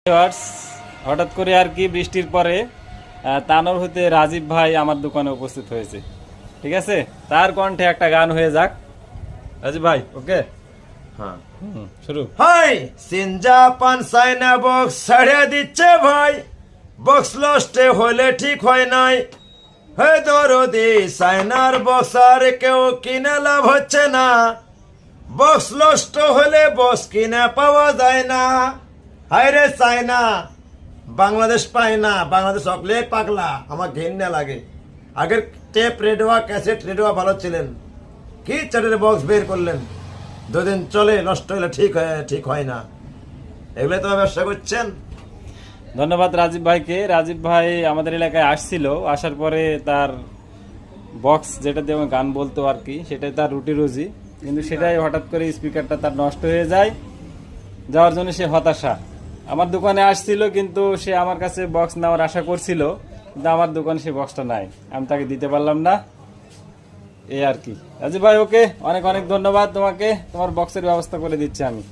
Viewers, হঠাৎ করে আর কি বৃষ্টির পরে তানোর হতে রাজীব ভাই আমার দোকানে উপস্থিত হয়েছে। ঠিক আছে, তার কণ্ঠে একটা গান হয়ে যাক। রাজীব ভাই, ওকে? হ্যাঁ, শুরু। হাই সিনজা পান সাইনা বক্স ছাড়িয়ে দিচ্ছে ভাই, বক্স লস্টে হলে ঠিক হয় নাই। হে দরদি সাইনার বক্স আর কেউ কিনে লাভ হচ্ছে না, বক্স লস্ট হলে বক্স কিনে পাওয়া যায় না। হাই রে সাইনা, বাংলাদেশ পায় না, বাংলাদেশ অকলে পাগলা, আমার ঘেন্না লাগে। আগের টেপ রেডওয়া ক্যাসেট রেডওয়া ভালো ছিলেন, কি চাটের বক্স বের করলেন, দুদিন চলে নষ্ট হলে ঠিক হয় না। এগুলো তো ব্যবসা করছেন। ধন্যবাদ রাজীব ভাইকে। রাজীব ভাই আমাদের এলাকায় আসছিল, আসার পরে তার বক্স যেটা দিয়ে আমি গান বলতো আর কি, সেটাই তার রুটি রুজি, কিন্তু সেটাই হঠাৎ করে স্পিকারটা তার নষ্ট হয়ে যায়, যাওয়ার জন্য সে হতাশা। আমার দোকানে আসছিল, কিন্তু সে আমার কাছে বক্স নেওয়ার আশা করছিল, কিন্তু আমার দোকানে সে বক্সটা নাই, আমি তাকে দিতে পারলাম না, এই আর কি। রাজীব ভাই, ওকে, অনেক অনেক ধন্যবাদ তোমাকে, তোমার বক্সের ব্যবস্থা করে দিচ্ছি আমি।